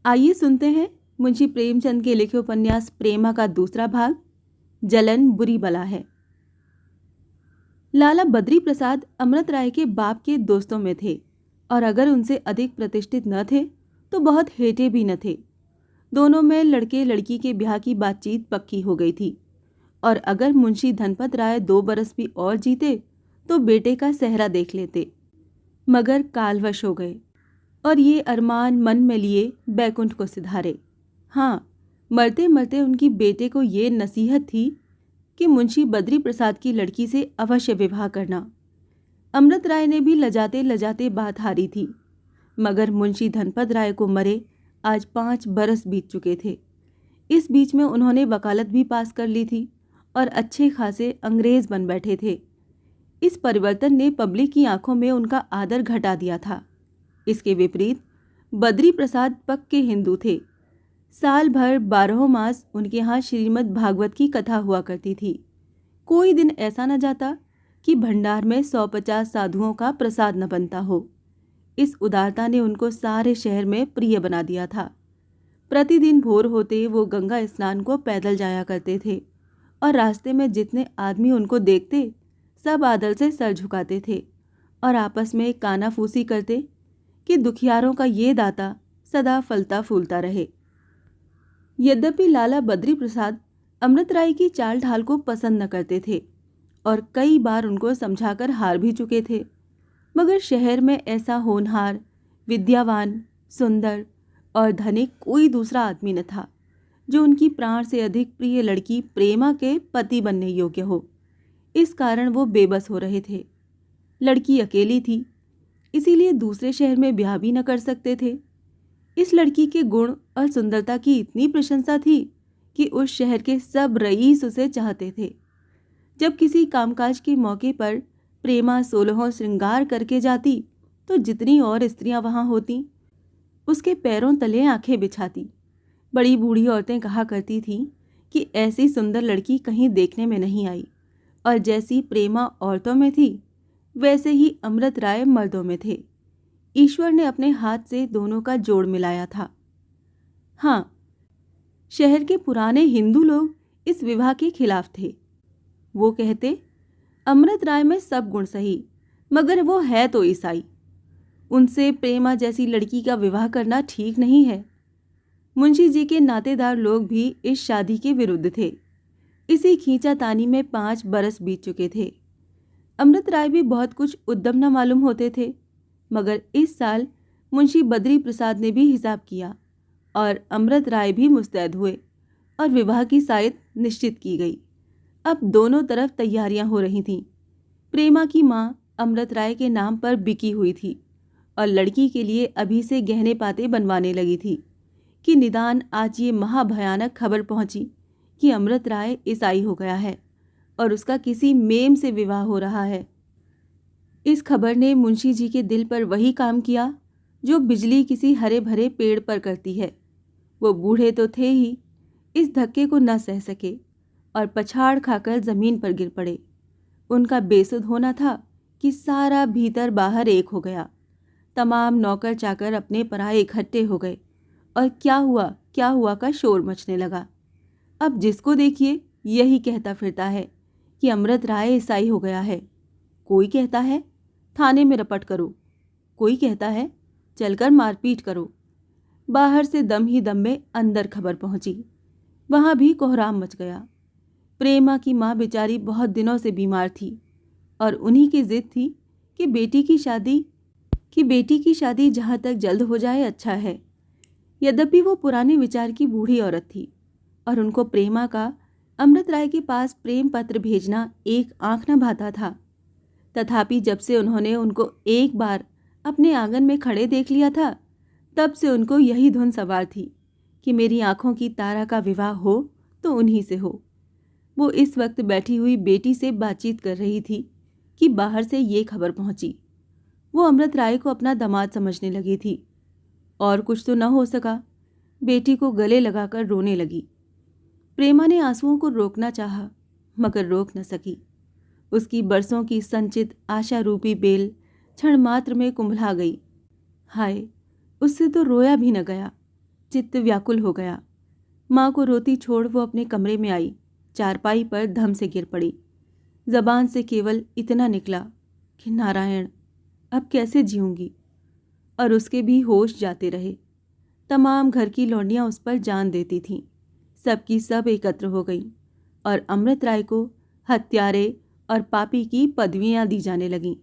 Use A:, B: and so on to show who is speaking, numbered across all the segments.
A: आइए सुनते हैं मुंशी प्रेमचंद के लिखे उपन्यास प्रेमा का दूसरा भाग, जलन बुरी बला है। लाला बद्री प्रसाद अमृत राय के बाप के दोस्तों में थे और अगर उनसे अधिक प्रतिष्ठित न थे तो बहुत हेटे भी न थे। दोनों में लड़के लड़की के ब्याह की बातचीत पक्की हो गई थी और अगर मुंशी धनपत राय 2 बरस भी और जीते तो बेटे का सेहरा देख लेते, मगर कालवश हो गए और ये अरमान मन में लिए बैकुंठ को सिधारे। हाँ, मरते मरते उनकी बेटे को ये नसीहत थी कि मुंशी बद्री प्रसाद की लड़की से अवश्य विवाह करना। अमृत राय ने भी लजाते लजाते बात हारी थी, मगर मुंशी धनपत राय को मरे आज 5 बरस बीत चुके थे। इस बीच में उन्होंने वकालत भी पास कर ली थी और अच्छे खासे अंग्रेज बन बैठे थे। इस परिवर्तन ने पब्लिक की आंखों में उनका आदर घटा दिया था। इसके विपरीत बद्री प्रसाद पक्के हिंदू थे। साल भर 12 मास उनके यहाँ श्रीमद् भागवत की कथा हुआ करती थी। कोई दिन ऐसा न जाता कि भंडार में 150 साधुओं का प्रसाद न बनता हो। इस उदारता ने उनको सारे शहर में प्रिय बना दिया था। प्रतिदिन भोर होते वो गंगा स्नान को पैदल जाया करते थे और रास्ते में जितने आदमी उनको देखते सब आदर से सर झुकाते थे और आपस में कानाफूसी करते कि दुखियारों का ये दाता सदा फलता फूलता रहे। यद्यपि लाला बद्री प्रसाद अमृत राय की चाल ढाल को पसंद न करते थे और कई बार उनको समझाकर हार भी चुके थे, मगर शहर में ऐसा होनहार, विद्यावान, सुंदर और धनिक कोई दूसरा आदमी न था जो उनकी प्राण से अधिक प्रिय लड़की प्रेमा के पति बनने योग्य हो। इस कारण वो बेबस हो रहे थे। लड़की अकेली थी, इसीलिए दूसरे शहर में ब्याह भी न कर सकते थे। इस लड़की के गुण और सुंदरता की इतनी प्रशंसा थी कि उस शहर के सब रईस उसे चाहते थे। जब किसी कामकाज के मौके पर प्रेमा 16 श्रृंगार करके जाती तो जितनी और स्त्रियां वहां होती उसके पैरों तले आंखें बिछाती। बड़ी बूढ़ी औरतें कहा करती थीं कि ऐसी सुंदर लड़की कहीं देखने में नहीं आई और जैसी प्रेमा औरतों में थी वैसे ही अमृत राय मर्दों में थे। ईश्वर ने अपने हाथ से दोनों का जोड़ मिलाया था। हाँ, शहर के पुराने हिंदू लोग इस विवाह के खिलाफ थे। वो कहते अमृत राय में सब गुण सही, मगर वो है तो ईसाई। उनसे प्रेमा जैसी लड़की का विवाह करना ठीक नहीं है। मुंशी जी के नातेदार लोग भी इस शादी के विरुद्ध थे। इसी खींचातानी में 5 बरस बीत चुके थे। अमृत राय भी बहुत कुछ उद्यम न मालूम होते थे, मगर इस साल मुंशी बद्री प्रसाद ने भी हिसाब किया और अमृत राय भी मुस्तैद हुए और विवाह की साइत निश्चित की गई। अब दोनों तरफ तैयारियां हो रही थीं। प्रेमा की मां अमृत राय के नाम पर बिकी हुई थी और लड़की के लिए अभी से गहने पाते बनवाने लगी थी कि निदान आज ये महाभयानक खबर पहुंची कि अमृत राय ईसाई हो गया है और उसका किसी मेम से विवाह हो रहा है। इस खबर ने मुंशी जी के दिल पर वही काम किया जो बिजली किसी हरे भरे पेड़ पर करती है। वो बूढ़े तो थे ही, इस धक्के को न सह सके और पछाड़ खाकर जमीन पर गिर पड़े। उनका बेसुध होना था कि सारा भीतर बाहर एक हो गया। तमाम नौकर चाकर अपने पराये इकट्ठे हो गए और क्या हुआ का शोर मचने लगा। अब जिसको देखिए यही कहता फिरता है कि अमृत राय ईसाई हो गया है। कोई कहता है थाने में रपट करो, कोई कहता है चलकर मारपीट करो। बाहर से दम ही दम में अंदर खबर पहुंची। वहां भी कोहराम मच गया। प्रेमा की माँ बेचारी बहुत दिनों से बीमार थी और उन्हीं की जिद थी कि बेटी की शादी जहाँ तक जल्द हो जाए अच्छा है। यद्यपि वो पुराने विचार की बूढ़ी औरत थी और उनको प्रेमा का अमृत राय के पास प्रेम पत्र भेजना एक आंख न भाता था। तथापि जब से उन्होंने उनको एक बार अपने आंगन में खड़े देख लिया था तब से उनको यही धुन सवार थी कि मेरी आंखों की तारा का विवाह हो तो उन्हीं से हो। वो इस वक्त बैठी हुई बेटी से बातचीत कर रही थी कि बाहर से ये खबर पहुंची। वो अमृत राय को अपना दामाद समझने लगी थी और कुछ तो न हो सका। बेटी को गले लगाकर रोने लगी। प्रेमा ने आंसुओं को रोकना चाहा, मगर रोक न सकी। उसकी बरसों की संचित आशा रूपी बेल क्षण मात्र में कुंभला गई। हाय, उससे तो रोया भी न गया। चित्त व्याकुल हो गया। माँ को रोती छोड़ वो अपने कमरे में आई, चारपाई पर धम से गिर पड़ी। जबान से केवल इतना निकला कि नारायण, अब कैसे जीऊंगी। और उसके भी होश जाते रहे। तमाम घर की लौंडियां उस पर जान देती थीं। सबकी सब एकत्र हो गईं और अमृत राय को हत्यारे और पापी की पदवियां दी जाने लगीं।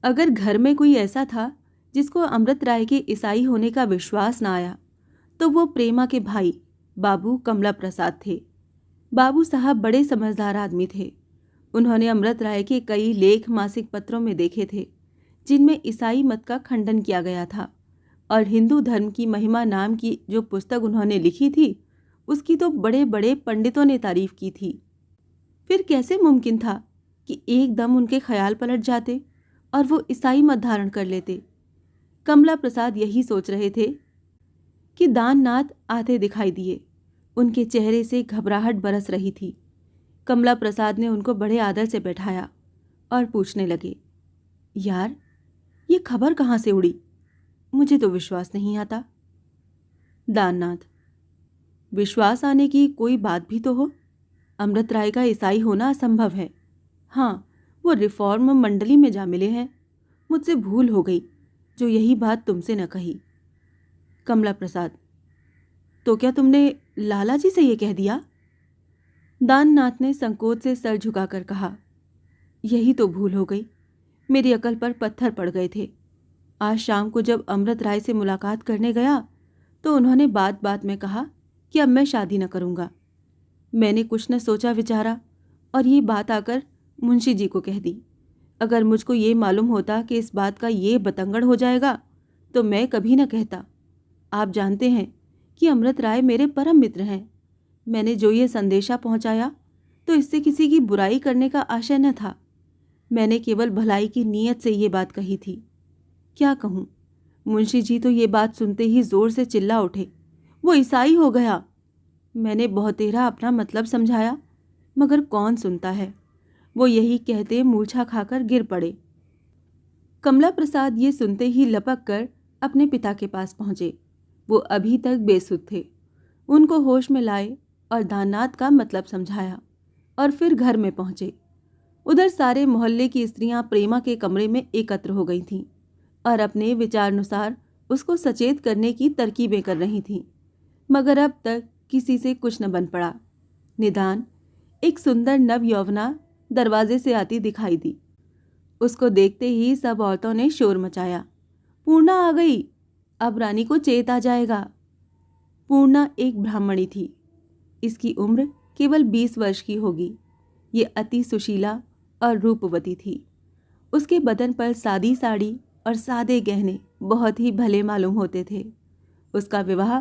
A: अगर घर में कोई ऐसा था जिसको अमृत राय के ईसाई होने का विश्वास न आया, तो वो प्रेमा के भाई बाबू कमला प्रसाद थे। बाबू साहब बड़े समझदार आदमी थे। उन्होंने अमृत राय के कई लेख मासिक पत्रों में देखे थे जिनमें ईसाई मत का खंडन किया गया था, और हिंदू धर्म की महिमा नाम की जो पुस्तक उन्होंने लिखी थी उसकी तो बड़े बड़े पंडितों ने तारीफ की थी। फिर कैसे मुमकिन था कि एकदम उनके ख्याल पलट जाते और वो ईसाई मत धारण कर लेते। कमला प्रसाद यही सोच रहे थे कि दाननाथ आते दिखाई दिए। उनके चेहरे से घबराहट बरस रही थी। कमला प्रसाद ने उनको बड़े आदर से बैठाया और पूछने लगे, यार, ये खबर कहाँ से उड़ी? मुझे तो विश्वास नहीं आता। दाननाथ, विश्वास आने की कोई बात भी तो हो। अमृत राय का ईसाई होना असंभव है। हाँ, वो रिफॉर्म मंडली में जा मिले हैं। मुझसे भूल हो गई जो यही बात तुमसे न कही। कमला प्रसाद, तो क्या तुमने लाला जी से ये कह दिया? दाननाथ ने संकोच से सर झुकाकर कहा, यही तो भूल हो गई। मेरी अकल पर पत्थर पड़ गए थे। आज शाम को जब अमृत राय से मुलाकात करने गया तो उन्होंने बात बात में कहा कि अब मैं शादी न करूँगा। मैंने कुछ न सोचा विचारा और ये बात आकर मुंशी जी को कह दी। अगर मुझको ये मालूम होता कि इस बात का ये बतंगड़ हो जाएगा तो मैं कभी न कहता। आप जानते हैं कि अमृत राय मेरे परम मित्र हैं। मैंने जो ये संदेशा पहुंचाया तो इससे किसी की बुराई करने का आशय न था। मैंने केवल भलाई की नीयत से ये बात कही थी। क्या कहूँ, मुंशी जी तो ये बात सुनते ही जोर से चिल्ला उठे, वो ईसाई हो गया। मैंने बहुतेरा अपना मतलब समझाया, मगर कौन सुनता है। वो यही कहते मूर्छा खाकर गिर पड़े। कमला प्रसाद ये सुनते ही लपक कर अपने पिता के पास पहुँचे। वो अभी तक बेसुध थे। उनको होश में लाए और दाननाथ का मतलब समझाया और फिर घर में पहुँचे। उधर सारे मोहल्ले की स्त्रियां प्रेमा के कमरे में एकत्र हो गई थीं और अपने विचारानुसार उसको सचेत करने की तरकीबें कर रही थीं, मगर अब तक किसी से कुछ न बन पड़ा। निदान एक सुंदर नव यौवना दरवाजे से आती दिखाई दी। उसको देखते ही सब औरतों ने शोर मचाया, पूर्णा आ गई, अब रानी को चेत आ जाएगा। पूर्णा एक ब्राह्मणी थी। इसकी उम्र केवल 20 वर्ष की होगी। ये अति सुशीला और रूपवती थी। उसके बदन पर सादी साड़ी और सादे गहने बहुत ही भले मालूम होते थे। उसका विवाह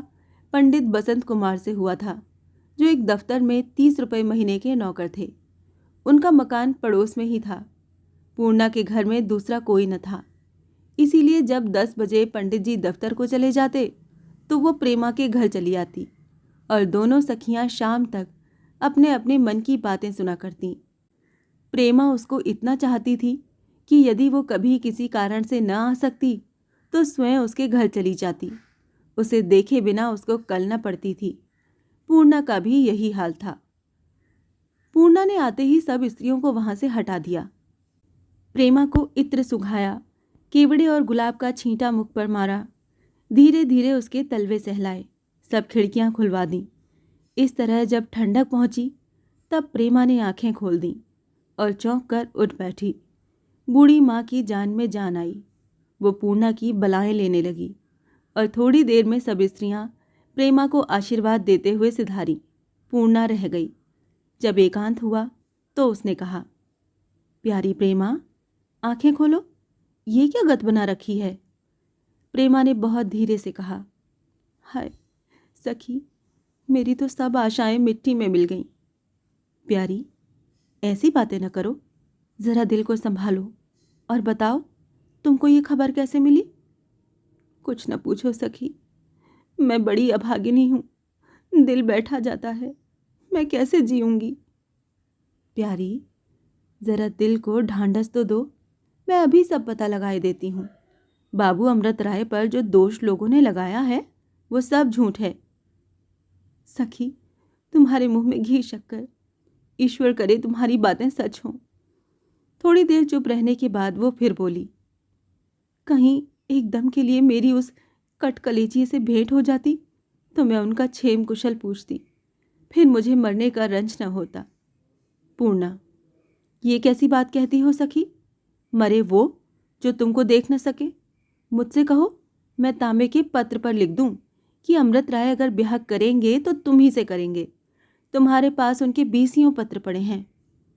A: पंडित बसंत कुमार से हुआ था, जो एक दफ्तर में 30 रुपये महीने के नौकर थे। उनका मकान पड़ोस में ही था। पूर्णा के घर में दूसरा कोई न था, इसीलिए जब 10 बजे पंडित जी दफ्तर को चले जाते तो वो प्रेमा के घर चली आती और दोनों सखियां शाम तक अपने अपने मन की बातें सुना करतीं। प्रेमा उसको इतना चाहती थी कि यदि वो कभी किसी कारण से न आ सकती तो स्वयं उसके घर चली जाती। उसे देखे बिना उसको कल न पड़ती थी। पूर्णा का भी यही हाल था। पूर्णा ने आते ही सब स्त्रियों को वहां से हटा दिया। प्रेमा को इत्र सुघाया, केवड़े और गुलाब का छींटा मुख पर मारा, धीरे धीरे उसके तलवे सहलाए, सब खिड़कियां खुलवा दी। इस तरह जब ठंडक पहुंची तब प्रेमा ने आंखें खोल दी और चौंक कर उठ बैठी। बूढ़ी माँ की जान में जान आई। वो पूर्णा की बलाएं लेने लगी और थोड़ी देर में सब स्त्रियां प्रेमा को आशीर्वाद देते हुए सिधारी। पूर्णा रह गई। जब एकांत हुआ तो उसने कहा, प्यारी प्रेमा, आंखें खोलो, ये क्या गत बना रखी है? प्रेमा ने बहुत धीरे से कहा, हाय सखी, मेरी तो सब आशाएं मिट्टी में मिल गईं। प्यारी, ऐसी बातें न करो, जरा दिल को संभालो और बताओ, तुमको ये खबर कैसे मिली? कुछ न पूछो सखी, मैं बड़ी अभागिनी हूँ। दिल बैठा जाता है, मैं कैसे जीऊंगी? प्यारी, जरा दिल को ढांढस तो दो, मैं अभी सब पता लगाए देती हूँ। बाबू अमृत राय पर जो दोष लोगों ने लगाया है वो सब झूठ है। सखी, तुम्हारे मुंह में घी शक्कर। ईश्वर करे तुम्हारी बातें सच हों। थोड़ी देर चुप रहने के बाद वो फिर बोली, कहीं एक दम के लिए मेरी उस कटकलेजी से भेंट हो जाती तो मैं उनका क्षेम कुशल पूछती, फिर मुझे मरने का रंज न होता। पूर्णा, ये कैसी बात कहती हो सखी? मरे वो जो तुमको देख न सके? मुझसे कहो, मैं तांबे के पत्र पर लिख दूं कि अमृत राय अगर ब्याह करेंगे तो तुम ही से करेंगे। तुम्हारे पास उनके 20 पत्र पड़े हैं।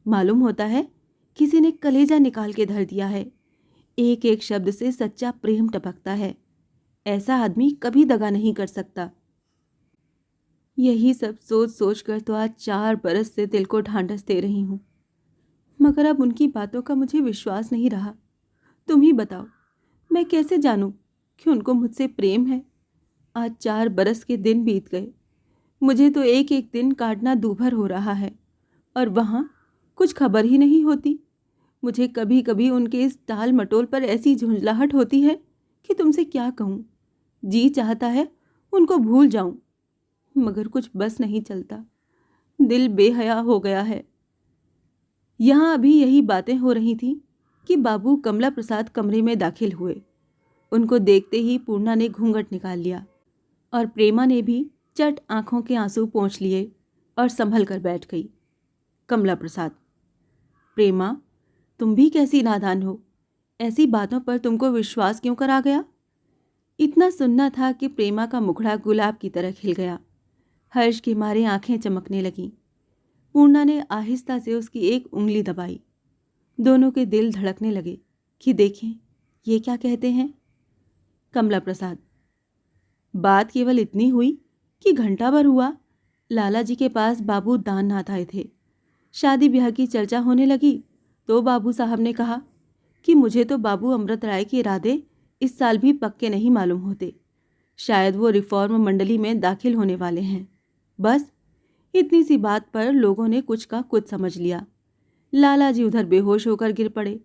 A: मालूम होता है किसी ने कलेजा निकाल के धर दिया है। एक एक शब्द से सच्चा प्रेम टपकता है। ऐसा आदमी कभी दगा नहीं कर सकता। यही सब सोच सोच कर तो आज 4 बरस से दिल को ढांढस दे रही हूँ, मगर अब उनकी बातों का मुझे विश्वास नहीं रहा। तुम ही बताओ, मैं कैसे जानूं कि उनको मुझसे प्रेम है? आज 4 बरस के दिन बीत गए। मुझे तो एक एक दिन काटना दूभर हो रहा है और वहाँ कुछ खबर ही नहीं होती। मुझे कभी कभी उनके इस टाल मटोल पर ऐसी झुंझलाहट होती है कि तुमसे क्या कहूँ। जी चाहता है उनको भूल जाऊं, मगर कुछ बस नहीं चलता। दिल बेहया हो गया है। यहाँ अभी यही बातें हो रही थीं कि बाबू कमला प्रसाद कमरे में दाखिल हुए। उनको देखते ही पूर्णा ने घूंघट निकाल लिया और प्रेमा ने भी चट आंखों के आंसू पोंछ लिए और संभल कर बैठ गई। कमला प्रसाद, प्रेमा, तुम भी कैसी नादान हो? ऐसी बातों पर तुमको विश्वास क्यों करा गया? इतना सुनना था कि प्रेमा का मुखड़ा गुलाब की तरह खिल गया। हर्ष के मारे आंखें चमकने लगीं। पूर्णा ने आहिस्ता से उसकी एक उंगली दबाई। दोनों के दिल धड़कने लगे कि देखें ये क्या कहते हैं। कमला प्रसाद, बात केवल इतनी हुई कि घंटा भर हुआ लाला जी के पास बाबू दाननाथ आए थे। शादी ब्याह की चर्चा होने लगी तो बाबू साहब ने कहा कि मुझे तो बाबू अमृत राय के इरादे इस साल भी पक्के नहीं मालूम होते। शायद वो रिफॉर्म मंडली में दाखिल होने वाले हैं। बस इतनी सी बात पर लोगों ने कुछ का कुछ समझ लिया। लाला जी उधर बेहोश होकर गिर पड़े,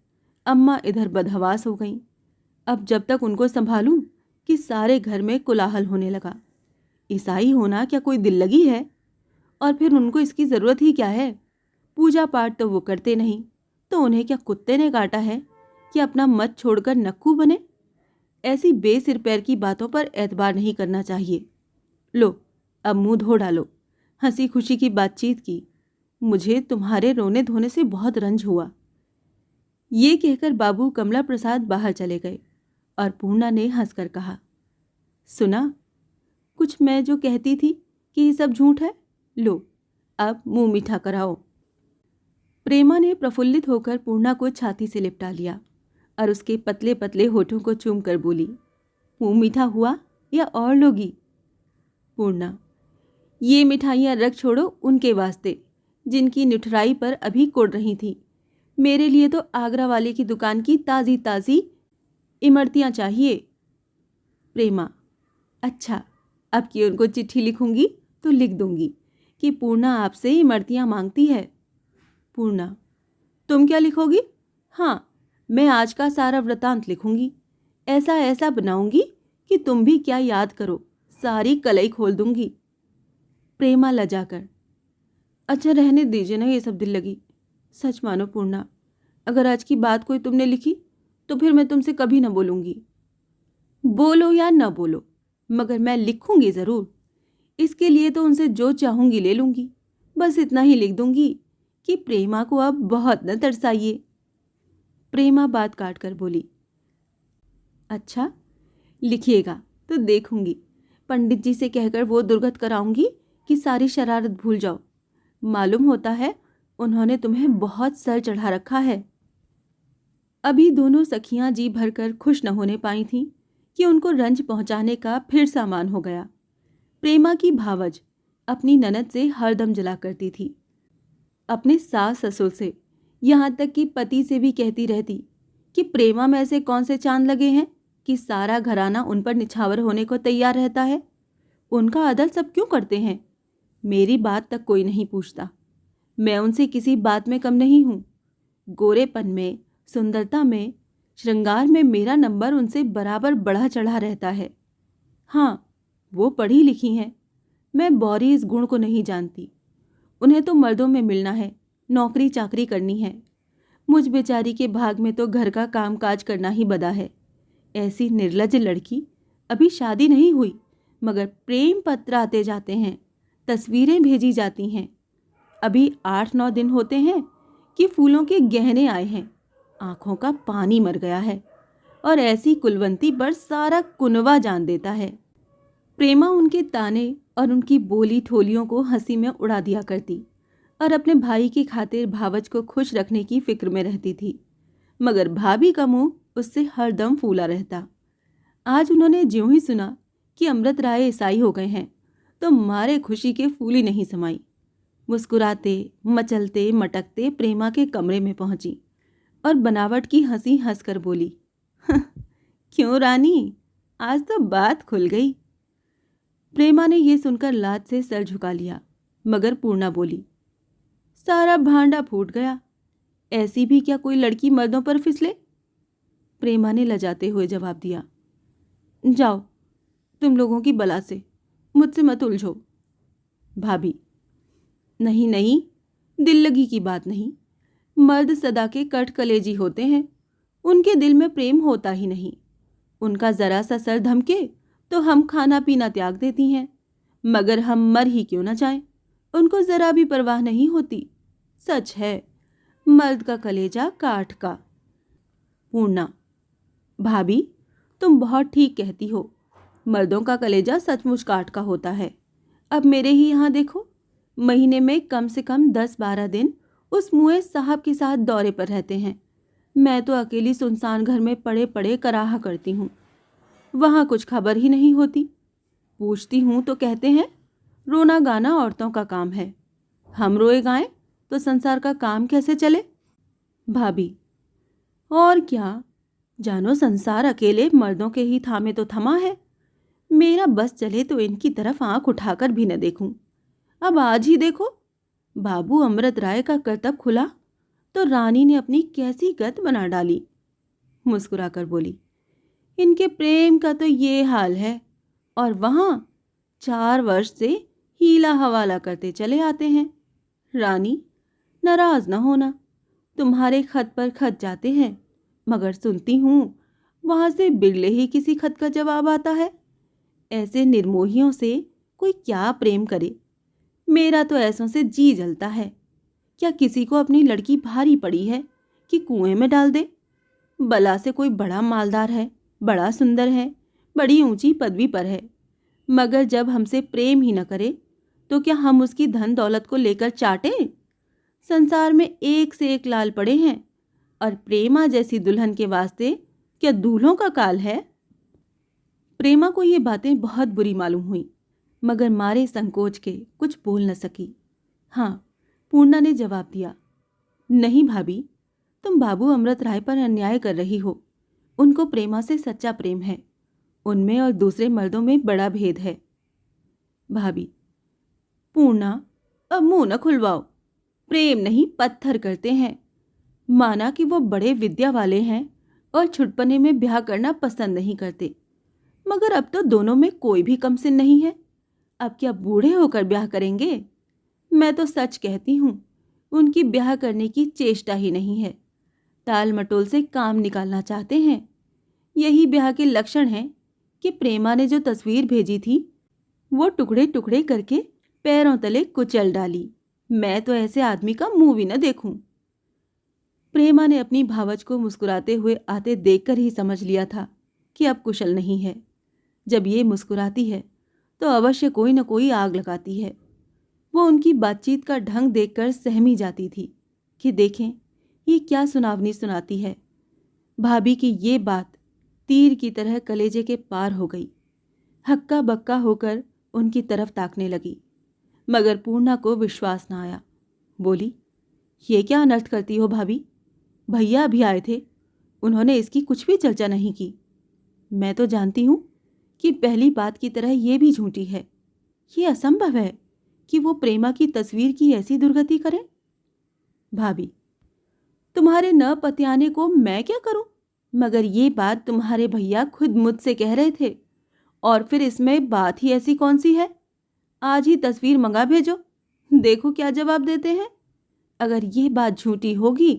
A: अम्मा इधर बदहवास हो गईं। अब जब तक उनको संभालूं कि सारे घर में कोलाहल होने लगा। ईसाई होना क्या कोई दिल लगी है? और फिर उनको इसकी ज़रूरत ही क्या है? पूजा पाठ तो वो करते नहीं, तो उन्हें क्या कुत्ते ने काटा है कि अपना मत छोड़कर नक्कू बने? ऐसी बेसिर पैर की बातों पर एतबार नहीं करना चाहिए। लो, अब मुंह धो डालो। हंसी खुशी की बातचीत की। मुझे तुम्हारे रोने धोने से बहुत रंज हुआ। ये कहकर बाबू कमला प्रसाद बाहर चले गए और पूर्णा ने हंसकर कहा, सुना कुछ मैं जो कहती थी कि ये सब झूठ है? लो, अब मुंह मीठा कराओ। प्रेमा ने प्रफुल्लित होकर पूर्णा को छाती से लिपटा लिया और उसके पतले पतले होठों को चूम कर बोली, मुंह मीठा हुआ या और लोगी? पूर्णा, ये मिठाइयाँ रख छोड़ो उनके वास्ते जिनकी निठराई पर अभी कोड़ रही थी। मेरे लिए तो आगरा वाले की दुकान की ताज़ी ताज़ी इमरतियाँ चाहिए। प्रेमा, अच्छा, अब कि उनको चिट्ठी लिखूंगी तो लिख दूंगी कि पूर्णा आपसे इमरतियाँ मांगती है। पूर्णा, तुम क्या लिखोगी? हाँ, मैं आज का सारा वृतांत लिखूंगी। ऐसा ऐसा बनाऊंगी कि तुम भी क्या याद करो, सारी कलई खोल दूंगी। प्रेमा लजाकर, अच्छा रहने दीजिए ना ये सब दिल लगी। सच मानो पूर्णा, अगर आज की बात कोई तुमने लिखी तो फिर मैं तुमसे कभी न बोलूँगी। बोलो या न बोलो, मगर मैं लिखूंगी ज़रूर। इसके लिए तो उनसे जो चाहूँगी ले लूँगी। बस इतना ही लिख दूँगी कि प्रेमा को अब बहुत न तरसाइए। प्रेमा बात काट कर बोली, अच्छा लिखिएगा तो देखूंगी। पंडित जी से कहकर वो दुर्गत कराऊंगी कि सारी शरारत भूल जाओ। मालूम होता है उन्होंने तुम्हें बहुत सर चढ़ा रखा है। अभी दोनों सखियां जी भरकर खुश न होने पाई थीं कि उनको रंज पहुंचाने का फिर सामान हो गया। प्रेमा की भावज अपनी ननद से हरदम जला करती थी, अपने सास ससुर से, यहाँ तक कि पति से भी कहती रहती कि प्रेमा में ऐसे कौन से चांद लगे हैं कि सारा घराना उन पर निछावर होने को तैयार रहता है। उनका अदल सब क्यों करते हैं? मेरी बात तक कोई नहीं पूछता। मैं उनसे किसी बात में कम नहीं हूँ। गोरेपन में, सुंदरता में, श्रृंगार में मेरा नंबर उनसे बराबर बढ़ा चढ़ा रहता है। हाँ, वो पढ़ी लिखी हैं, मैं बौरी इस गुण को नहीं जानती। उन्हें तो मर्दों में मिलना है, नौकरी चाकरी करनी है। मुझ बेचारी के भाग में तो घर का काम काज करना ही बदा है। ऐसी निर्लज लड़की, अभी शादी नहीं हुई मगर प्रेम पत्र आते जाते हैं, तस्वीरें भेजी जाती हैं। अभी 8-9 दिन होते हैं कि फूलों के गहने आए हैं। आंखों का पानी मर गया है और ऐसी कुलवंती पर सारा कुनवा जान देता है। प्रेमा उनके ताने और उनकी बोली ठोलियों को हंसी में उड़ा दिया करती और अपने भाई की खातिर भावच को खुश रखने की फिक्र में रहती थी, मगर भाभी का मुंह उससे हरदम फूला रहता। आज उन्होंने ज्यों ही सुना कि अमृत राय ईसाई हो गए हैं तो मारे खुशी के फूली नहीं समाई। मुस्कुराते मचलते मटकते प्रेमा के कमरे में पहुंची और बनावट की हंसी हंसकर बोली, क्यों रानी, आज तो बात खुल गई। प्रेमा ने यह सुनकर लाज से सर झुका लिया, मगर पूर्णा बोली, सारा भांडा फूट गया। ऐसी भी क्या कोई लड़की मर्दों पर फिसले? प्रेमा ने लजाते हुए जवाब दिया, जाओ तुम लोगों की बला से, मुझसे मत उलझो। भाभी, नहीं नहीं, दिल लगी की बात नहीं। मर्द सदा के कट कलेजी होते हैं, उनके दिल में प्रेम होता ही नहीं। उनका जरा सा सर धमके तो हम खाना पीना त्याग देती हैं, मगर हम मर ही क्यों ना जाएं, उनको जरा भी परवाह नहीं होती। सच है, मर्द का कलेजा काठ का। पूर्णा, भाभी तुम बहुत ठीक कहती हो, मर्दों का कलेजा सचमुच काठ का होता है। अब मेरे ही यहाँ देखो, महीने में कम से कम 10-12 दिन उस मुए साहब के साथ दौरे पर रहते हैं। मैं तो अकेली सुनसान घर में पड़े पड़े कराहा करती हूँ। वहाँ कुछ खबर ही नहीं होती। पूछती हूँ तो कहते हैं रोना गाना औरतों का काम है, हम रोए गाएं तो संसार का काम कैसे चले। भाभी, और क्या, जानो संसार अकेले मर्दों के ही थामे तो थमा है। मेरा बस चले तो इनकी तरफ आंख उठाकर भी न देखूं। अब आज ही देखो, बाबू अमृत राय का करतब खुला तो रानी ने अपनी कैसी गत बना डाली। मुस्कुराकर बोली, इनके प्रेम का तो ये हाल है, और वहाँ 4 वर्ष से हीला हवाला करते चले आते हैं। रानी, नाराज न होना, तुम्हारे खत पर खत जाते हैं, मगर सुनती हूँ वहाँ से बिरले ही किसी खत का जवाब आता है। ऐसे निर्मोहियों से कोई क्या प्रेम करे। मेरा तो ऐसों से जी जलता है। क्या किसी को अपनी लड़की भारी पड़ी है कि कुएं में डाल दे? बला से कोई बड़ा मालदार है, बड़ा सुंदर है, बड़ी ऊंची पदवी पर है, मगर जब हमसे प्रेम ही न करे तो क्या हम उसकी धन दौलत को लेकर चाटें? संसार में एक से एक लाल पड़े हैं, और प्रेमा जैसी दुल्हन के वास्ते क्या दूल्हों का काल है? प्रेमा को ये बातें बहुत बुरी मालूम हुई, मगर मारे संकोच के कुछ बोल न सकी। हाँ, पूर्णा ने जवाब दिया, नहीं भाभी, तुम बाबू अमृत राय पर अन्याय कर रही हो। उनको प्रेमा से सच्चा प्रेम है, उनमें और दूसरे मर्दों में बड़ा भेद है। भाभी, पूर्णा, अब मुंह न खुलवाओ। प्रेम नहीं पत्थर करते हैं। माना कि वो बड़े विद्या वाले हैं और छुटपने में ब्याह करना पसंद नहीं करते, मगर अब तो दोनों में कोई भी कमसिन नहीं है। अब क्या बूढ़े होकर ब्याह करेंगे? मैं तो सच कहती हूँ, उनकी ब्याह करने की चेष्टा ही नहीं है। टाल मटोल से काम निकालना चाहते हैं। यही ब्याह के लक्षण हैं कि प्रेमा ने जो तस्वीर भेजी थी वो टुकड़े टुकड़े करके पैरों तले कुचल डाली। मैं तो ऐसे आदमी का मुंह भी न देखूं। प्रेमा ने अपनी भावज को मुस्कुराते हुए आते देखकर ही समझ लिया था कि अब कुशल नहीं है। जब ये मुस्कुराती है तो अवश्य कोई न कोई आग लगाती है। वो उनकी बातचीत का ढंग देखकर सहमी जाती थी कि देखें ये क्या सुनावनी सुनाती है। भाभी की ये बात तीर की तरह कलेजे के पार हो गई। हक्का बक्का होकर उनकी तरफ ताकने लगी, मगर पूर्णा को विश्वास न आया। बोली, ये क्या अनर्थ करती हो भाभी? भैया अभी आए थे, उन्होंने इसकी कुछ भी चर्चा नहीं की। मैं तो जानती हूँ कि पहली बात की तरह ये भी झूठी है। ये असंभव है कि वो प्रेमा की तस्वीर की ऐसी दुर्गति करें। भाभी, तुम्हारे न पतियाने को मैं क्या करूं? मगर ये बात तुम्हारे भैया खुद मुझसे कह रहे थे। और फिर इसमें बात ही ऐसी कौन सी है? आज ही तस्वीर मंगा भेजो, देखो क्या जवाब देते हैं। अगर ये बात झूठी होगी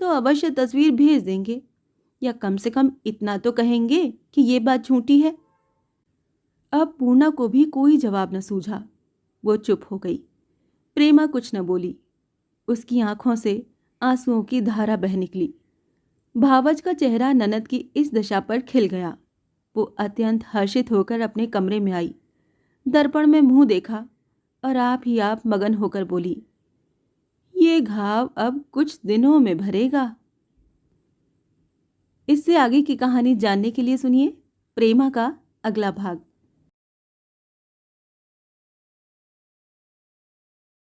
A: तो अवश्य तस्वीर भेज देंगे, या कम से कम इतना तो कहेंगे कि ये बात झूठी है। अब पूर्णा को भी कोई जवाब न सूझा। वो चुप हो गई। प्रेमा कुछ न बोली। उसकी आंखों से आंसुओं की धारा बह निकली। भावज का चेहरा ननद की इस दशा पर खिल गया। वो अत्यंत हर्षित होकर अपने कमरे में आई, दर्पण में मुंह देखा और आप ही आप मगन होकर बोली, ये घाव अब कुछ दिनों में भरेगा। इससे आगे की कहानी जानने के लिए सुनिए प्रेमा का अगला भाग।